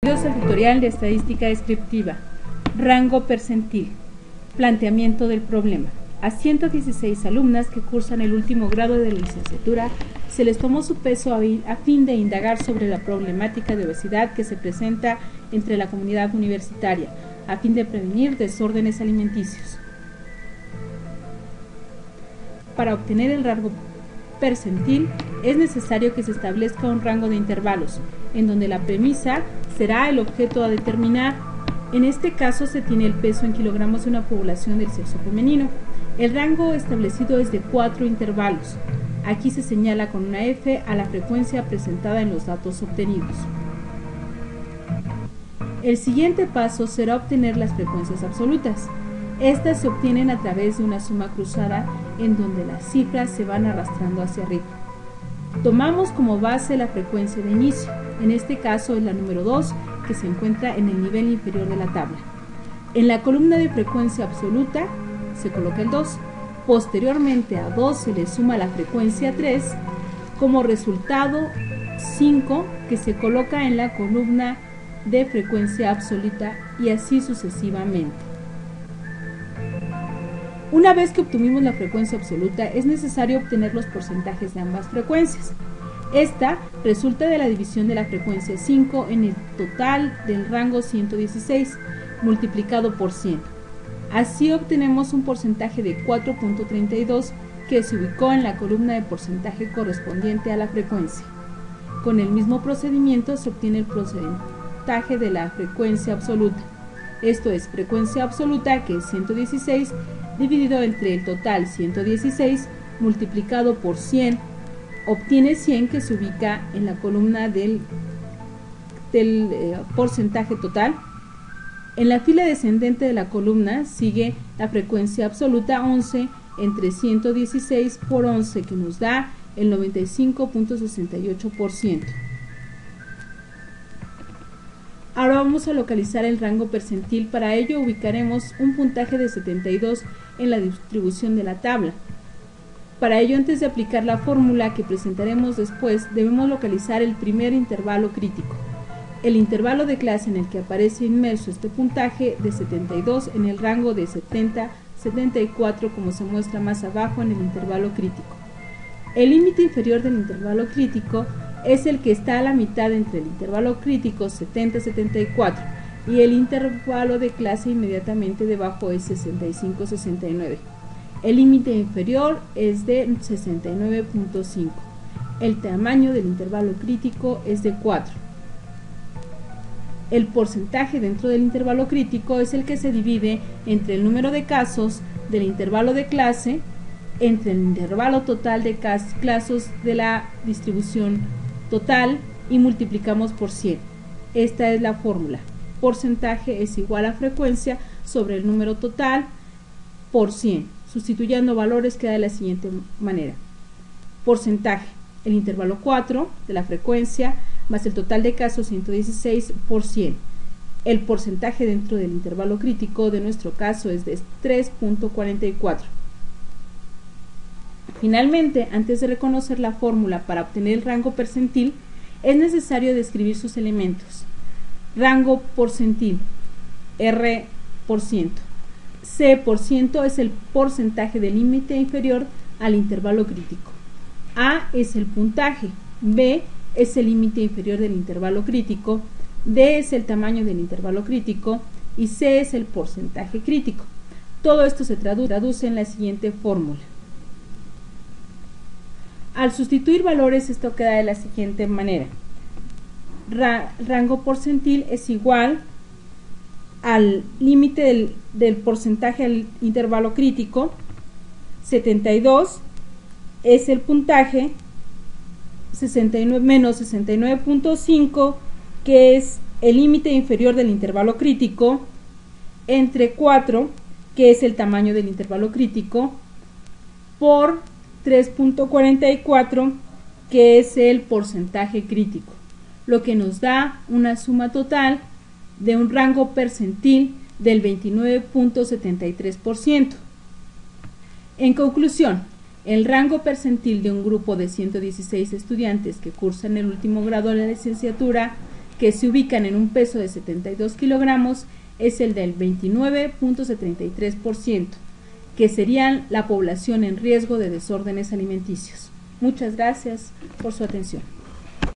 Bienvenidos al tutorial de estadística descriptiva. Rango percentil. Planteamiento del problema. A 116 alumnas que cursan el último grado de la licenciatura se les tomó su peso a fin de indagar sobre la problemática de obesidad que se presenta entre la comunidad universitaria, a fin de prevenir desórdenes alimenticios. Para obtener el rango percentil es necesario que se establezca un rango de intervalos, en donde la premisa será el objeto a determinar. En este caso se tiene el peso en kilogramos de una población del sexo femenino. El rango establecido es de 4 intervalos. Aquí se señala con una F a la frecuencia presentada en los datos obtenidos. El siguiente paso será obtener las frecuencias absolutas. Estas se obtienen a través de una suma cruzada en donde las cifras se van arrastrando hacia arriba. Tomamos como base la frecuencia de inicio, en este caso es la número 2, que se encuentra en el nivel inferior de la tabla. En la columna de frecuencia absoluta se coloca el 2, posteriormente a 2 se le suma la frecuencia 3, como resultado 5 que se coloca en la columna de frecuencia absoluta y así sucesivamente. Una vez que obtuvimos la frecuencia absoluta, es necesario obtener los porcentajes de ambas frecuencias. Esta resulta de la división de la frecuencia 5 en el total del rango 116 multiplicado por 100. Así obtenemos un porcentaje de 4.32 que se ubicó en la columna de porcentaje correspondiente a la frecuencia. Con el mismo procedimiento se obtiene el porcentaje de la frecuencia absoluta. Esto es frecuencia absoluta, que es 116, dividido entre el total 116 multiplicado por 100, obtiene 100 que se ubica en la columna del porcentaje total. En la fila descendente de la columna sigue la frecuencia absoluta 11 entre 116 por 11 que nos da el 95.68%. Ahora vamos a localizar el rango percentil. Para ello ubicaremos un puntaje de 72 en la distribución de la tabla. Para ello, antes de aplicar la fórmula que presentaremos después, debemos localizar el primer intervalo crítico, el intervalo de clase en el que aparece inmerso este puntaje de 72 en el rango de 70-74, como se muestra más abajo en el intervalo crítico. El límite inferior del intervalo crítico es el que está a la mitad entre el intervalo crítico 70-74 y el intervalo de clase inmediatamente debajo es 65-69. El límite inferior es de 69.5. El tamaño del intervalo crítico es de 4. El porcentaje dentro del intervalo crítico es el que se divide entre el número de casos del intervalo de clase entre el intervalo total de casos de la distribución total y multiplicamos por 100. Esta es la fórmula. Porcentaje es igual a frecuencia sobre el número total por 100. Sustituyendo valores queda de la siguiente manera. Porcentaje, el intervalo 4 de la frecuencia más el total de casos 116 por 100. El porcentaje dentro del intervalo crítico de nuestro caso es de 3.44. Finalmente, antes de reconocer la fórmula para obtener el rango percentil, es necesario describir sus elementos. Rango percentil, R%. C% es el porcentaje del límite inferior al intervalo crítico. A es el puntaje, B es el límite inferior del intervalo crítico, D es el tamaño del intervalo crítico y C es el porcentaje crítico. Todo esto se traduce en la siguiente fórmula. Al sustituir valores, esto queda de la siguiente manera. Rango percentil es igual al límite del porcentaje al intervalo crítico, 72 es el puntaje, 69 menos 69.5, que es el límite inferior del intervalo crítico, entre 4, que es el tamaño del intervalo crítico, por 3.44, que es el porcentaje crítico, lo que nos da una suma total de un rango percentil del 29.73%. En conclusión, el rango percentil de un grupo de 116 estudiantes que cursan el último grado de la licenciatura que se ubican en un peso de 72 kilogramos es el del 29.73%, que serían la población en riesgo de desórdenes alimenticios. Muchas gracias por su atención.